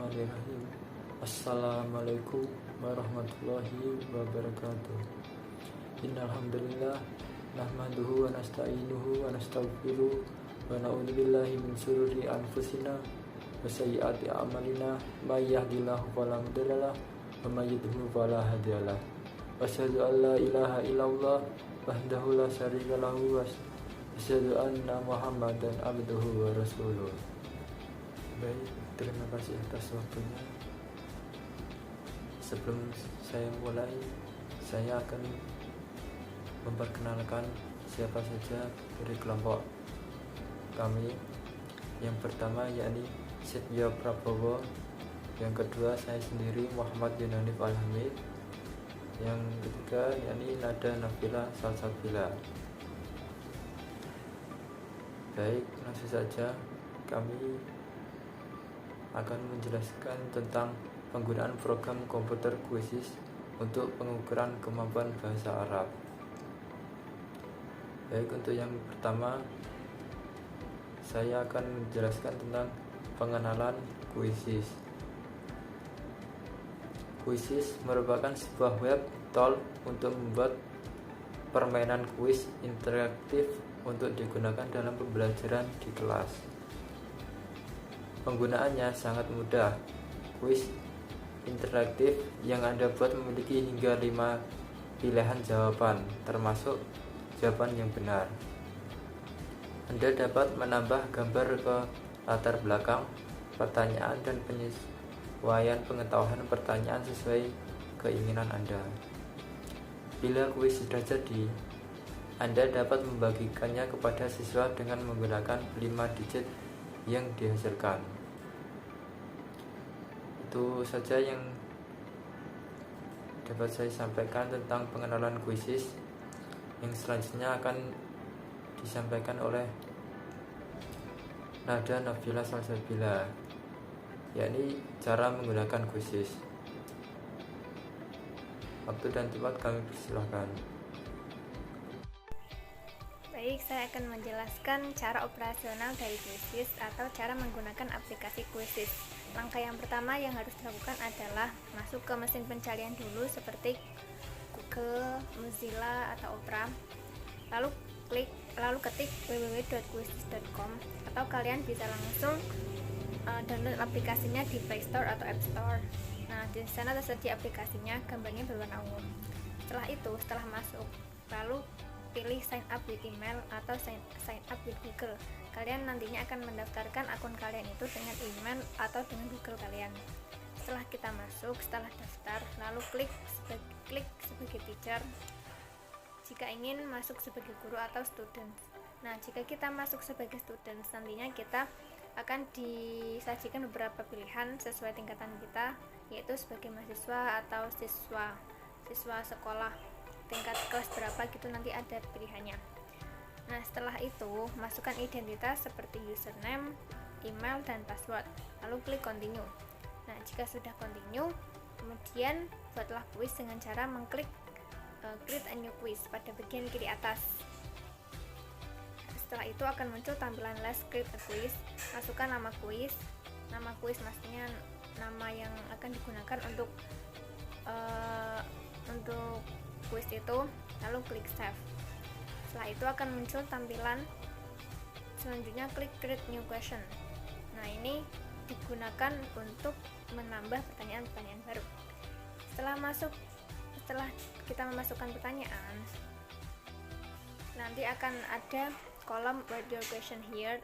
Bismillahirrahmanirrahim. Assalamualaikum warahmatullahi wabarakatuh. Innalhamdulillah nahmaduhu wa nasta'inuhu wa nastaghfiruh wa na'udzu billahi min syururi anfusina wa sayyiati a'malina may yahdihillahu fala mudhillalah wa may yudhlil fala hadiyalah. Wa asyhadu an la ilaha illallah wahdahu la syarika lahu wa asyhadu anna Muhammadan abduhu wa rasuluh. Baik, terima kasih atas waktunya. Sebelum saya mulai, saya akan memperkenalkan siapa saja dari kelompok kami. Yang pertama yakni Setyo Prabowo, yang kedua saya sendiri Muhammad Yunanif Alhamid, yang ketiga yakni Nada Nabila Salsabila. Baik, langsung saja kami akan menjelaskan tentang penggunaan program komputer Quizzes untuk pengukuran kemampuan bahasa Arab. Baik, untuk yang pertama saya akan menjelaskan tentang pengenalan Quizzes. Quizzes merupakan sebuah web tool untuk membuat permainan kuis interaktif untuk digunakan dalam pembelajaran di kelas. Penggunaannya sangat mudah. Kuis interaktif yang Anda buat memiliki hingga 5 pilihan jawaban, termasuk jawaban yang benar. Anda dapat menambah gambar ke latar belakang pertanyaan dan penyesuaian pengetahuan pertanyaan sesuai keinginan Anda. Bila kuis sudah jadi, Anda dapat membagikannya kepada siswa dengan menggunakan 5 digit yang dihasilkan. Itu saja yang dapat saya sampaikan tentang pengenalan Quizzes. Yang selanjutnya akan disampaikan oleh Nada Nabila Salsabila, yakni cara menggunakan Quizzes. Waktu dan tempat kami persilahkan. Baik, saya akan menjelaskan cara operasional dari Quizzes atau cara menggunakan aplikasi Quizzes. Langkah yang pertama yang harus dilakukan adalah masuk ke mesin pencarian dulu seperti Google, Mozilla, atau Opera. Lalu ketik www.quizzes.com, atau kalian bisa langsung download aplikasinya di Play Store atau App Store. Nah, di sana tersedia aplikasinya, gambarnya berwarna ungu. Setelah masuk, lalu pilih sign up with email atau sign up with Google. Kalian nantinya akan mendaftarkan akun kalian itu dengan email atau dengan Google kalian. Setelah kita masuk, setelah daftar, lalu klik sebagai teacher jika ingin masuk sebagai guru atau student. Nah, jika kita masuk sebagai student, nantinya kita akan disajikan beberapa pilihan sesuai tingkatan kita, yaitu sebagai mahasiswa atau siswa sekolah tingkat kelas berapa gitu, nanti ada pilihannya. Nah, setelah itu masukkan identitas seperti username, email, dan password, lalu klik continue. Nah, jika sudah continue, kemudian buatlah kuis dengan cara mengklik create a new quiz pada bagian kiri atas. Setelah itu akan muncul tampilan Let's create a quiz. Masukkan nama kuis maksudnya nama yang akan digunakan untuk kuis itu, lalu klik save. Setelah itu akan muncul tampilan selanjutnya, klik create new question. Nah, ini digunakan untuk menambah pertanyaan-pertanyaan baru. Setelah kita memasukkan pertanyaan, nanti akan ada kolom write your question here,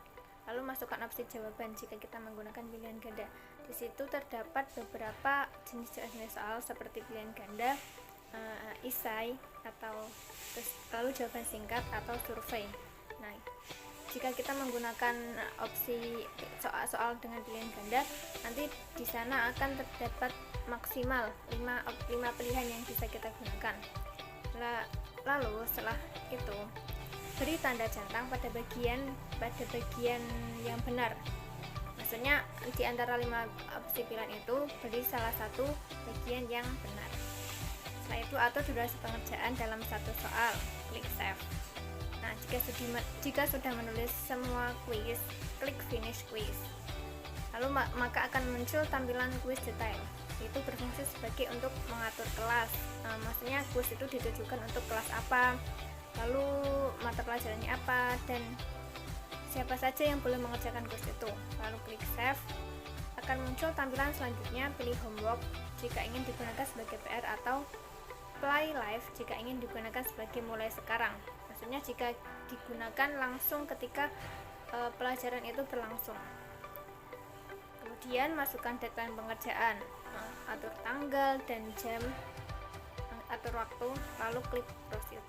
lalu masukkan opsi jawaban jika kita menggunakan pilihan ganda. Di situ terdapat beberapa jenis soal seperti pilihan ganda, isai, lalu jawaban singkat atau survei. Nah, jika kita menggunakan opsi soal dengan pilihan ganda, nanti di sana akan terdapat maksimal 5 pilihan yang bisa kita gunakan. Lalu setelah itu beri tanda centang pada bagian yang benar. Maksudnya di antara 5 opsi pilihan itu beri salah satu bagian yang benar. Setelah itu atur durasi pengerjaan dalam satu soal, klik save. Nah, jika sudah menulis semua quiz, klik finish quiz. Lalu maka akan muncul tampilan kuis detail. Itu berfungsi sebagai untuk mengatur kelas. Maksudnya kuis itu ditujukan untuk kelas apa, lalu mata pelajarannya apa, dan siapa saja yang boleh mengerjakan kuis itu. Lalu klik save. Akan muncul tampilan selanjutnya, pilih homework jika ingin digunakan sebagai PR atau play live jika ingin digunakan sebagai mulai sekarang. Maksudnya jika digunakan langsung ketika pelajaran itu berlangsung. Kemudian masukkan deadline pengerjaan, atur tanggal dan jam, atur waktu, lalu klik proceed.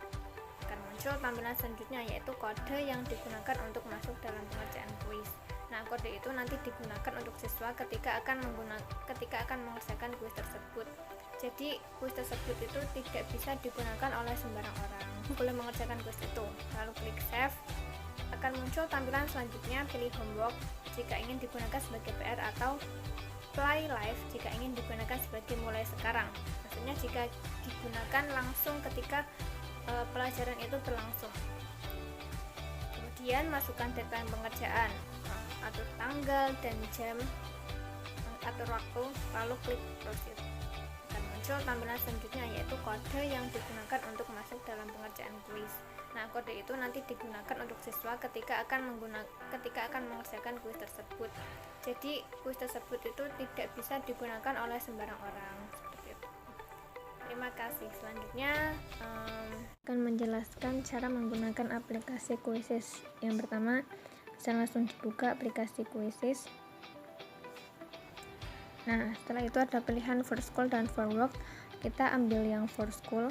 Akan muncul tampilan selanjutnya, yaitu kode yang digunakan untuk masuk dalam pengerjaan kuis. Nah, kode itu nanti digunakan untuk siswa ketika akan mengerjakan kuis tersebut. Jadi kuis tersebut itu tidak bisa digunakan oleh sembarang orang, boleh mengerjakan kuis itu. Lalu klik save. Akan muncul tampilan selanjutnya, pilih homework jika ingin digunakan sebagai PR atau play live jika ingin digunakan sebagai mulai sekarang. Maksudnya jika digunakan langsung ketika pelajaran itu berlangsung. Kemudian masukkan deadline pengerjaan, atur tanggal dan jam, atur waktu, lalu klik proceed. Akan muncul tampilan selanjutnya, yaitu kode yang digunakan untuk masuk dalam pengerjaan kuis. Nah, kode itu nanti digunakan untuk siswa ketika akan mengerjakan kuis tersebut. Jadi kuis tersebut itu tidak bisa digunakan oleh sembarang orang. Seperti itu. Terima kasih. Selanjutnya akan menjelaskan cara menggunakan aplikasi Quizzes. Yang pertama, bisa langsung dibuka aplikasi Quizzes. Nah, setelah itu ada pilihan for school dan for work. Kita ambil yang for school.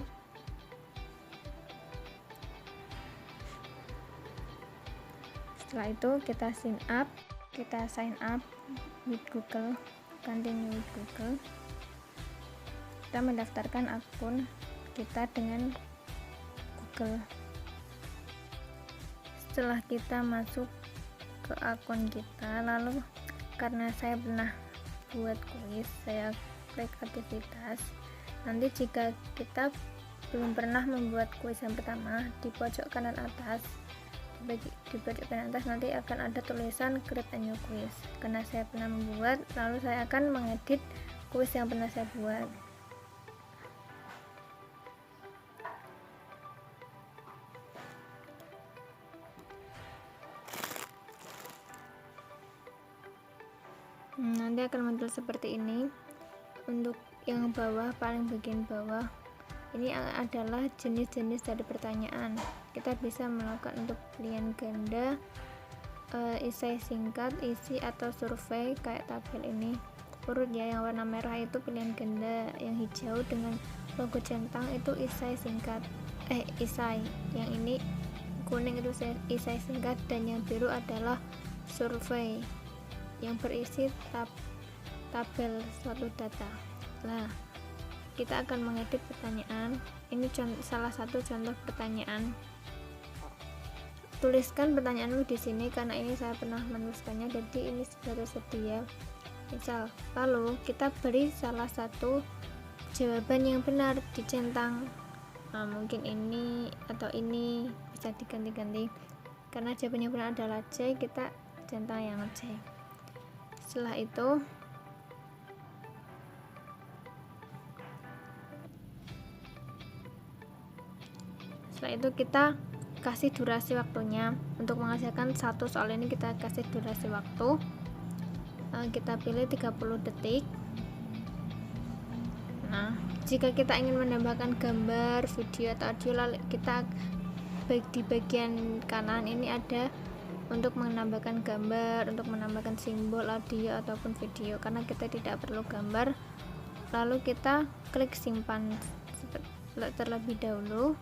Setelah itu kita sign up with Google, continue with Google. Kita mendaftarkan akun kita dengan Google. Setelah kita masuk ke akun kita, lalu karena saya pernah buat kuis, saya klik aktivitas. Nanti jika kita belum pernah membuat kuis yang pertama, di pojok kanan atas nanti akan ada tulisan create a new quiz. Karena saya pernah membuat, lalu saya akan mengedit kuis yang pernah saya buat. Nanti akan muncul seperti ini. Untuk yang bawah, paling bagian bawah, ini adalah jenis-jenis dari pertanyaan. Kita bisa melakukan untuk pilihan ganda, esai singkat, isi atau survei kayak tabel ini. Urut ya, yang warna merah itu pilihan ganda, yang hijau dengan logo centang itu esai singkat. Esai. Yang ini kuning itu esai singkat, dan yang biru adalah survei yang berisi tabel suatu data. Nah, kita akan mengedit pertanyaan. Ini salah satu contoh pertanyaan. Tuliskan pertanyaanmu di sini karena ini saya pernah menuliskannya, jadi ini sudah tersedia. Misal, lalu kita beri salah satu jawaban yang benar dicentang. Mungkin ini atau ini bisa diganti-ganti. Karena jawaban yang benar adalah C, kita centang yang C. Setelah itu kita kasih durasi waktunya. Untuk menghasilkan satu soal ini kita kasih durasi waktu, kita pilih 30 detik. Nah, jika kita ingin menambahkan gambar, video atau audio, lalu kita di bagian kanan ini ada untuk menambahkan gambar, untuk menambahkan simbol, audio ataupun video. Karena kita tidak perlu gambar, lalu kita klik simpan terlebih dahulu.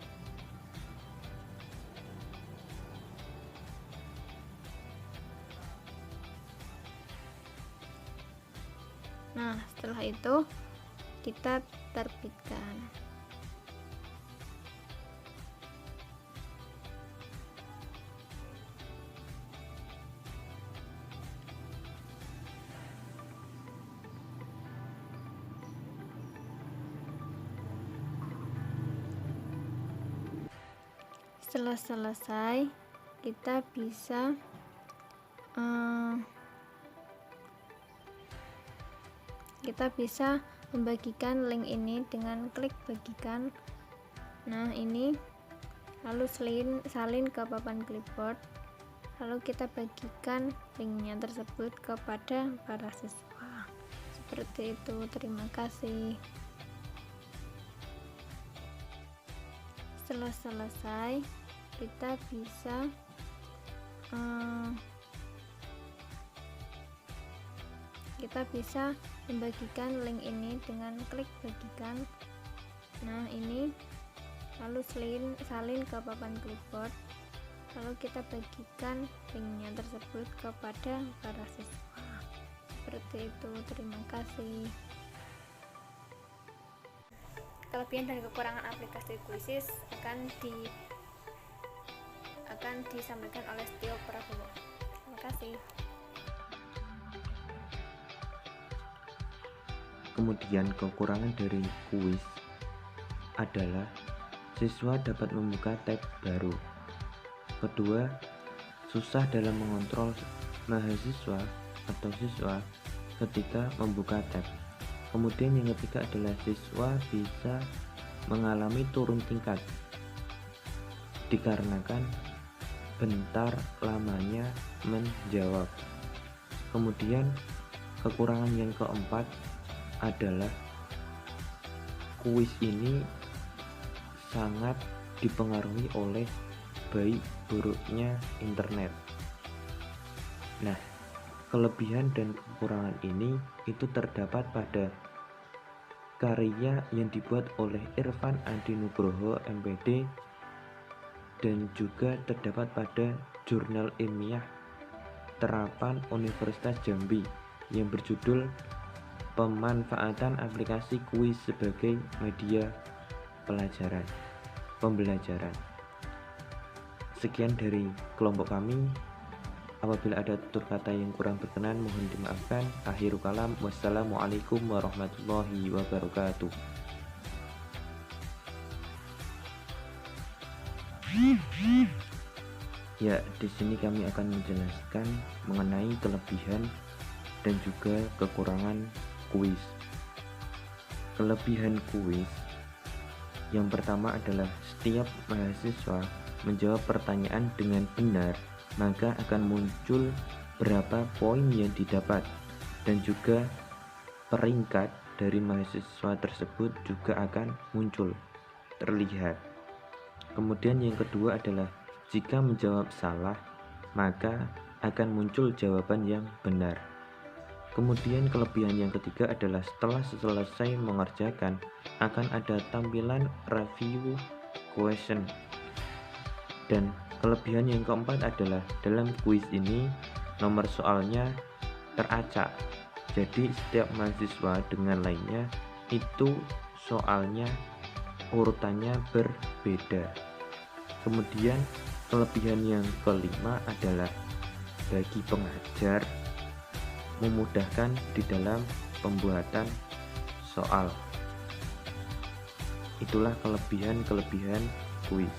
Nah, setelah itu kita terbitkan. Setelah selesai, kita bisa kita bisa membagikan link ini dengan klik bagikan. Nah, ini lalu salin ke papan clipboard, lalu kita bagikan linknya tersebut kepada para siswa. Seperti itu. Terima kasih. Setelah selesai, kita bisa membagikan link ini dengan klik bagikan. Nah, ini lalu salin ke papan clipboard, lalu kita bagikan linknya tersebut kepada para siswa. Seperti itu. Terima kasih. Kelebihan dan kekurangan aplikasi Quizizz akan disampaikan oleh Setio Prabowo. Terima kasih. Kemudian kekurangan dari kuis adalah siswa dapat membuka tab baru. Kedua, susah dalam mengontrol mahasiswa atau siswa ketika membuka tab. Kemudian yang ketiga adalah siswa bisa mengalami turun tingkat dikarenakan bentar lamanya menjawab. Kemudian kekurangan yang keempat adalah kuis ini sangat dipengaruhi oleh baik buruknya internet. Nah, kelebihan dan kekurangan ini itu terdapat pada karya yang dibuat oleh Irfan Adi Nugroho MPD dan juga terdapat pada jurnal ilmiah terapan Universitas Jambi yang berjudul Pemanfaatan Aplikasi Kuis sebagai Media Pembelajaran. Sekian dari kelompok kami. Apabila ada tutur kata yang kurang berkenan mohon dimaafkan. Akhirul kalam, wassalamualaikum warahmatullahi wabarakatuh. Ya, di sini kami akan menjelaskan mengenai kelebihan dan juga kekurangan kuis. Kelebihan kuis yang pertama adalah setiap mahasiswa menjawab pertanyaan dengan benar, maka akan muncul berapa poin yang didapat dan juga peringkat dari mahasiswa tersebut juga akan muncul terlihat. Kemudian yang kedua adalah jika menjawab salah, maka akan muncul jawaban yang benar. Kemudian kelebihan yang ketiga adalah setelah selesai mengerjakan akan ada tampilan review question. Dan kelebihan yang keempat adalah dalam kuis ini nomor soalnya teracak. Jadi setiap mahasiswa dengan lainnya itu soalnya urutannya berbeda. Kemudian kelebihan yang kelima adalah bagi pengajar memudahkan di dalam pembuatan soal. Itulah kelebihan kuis.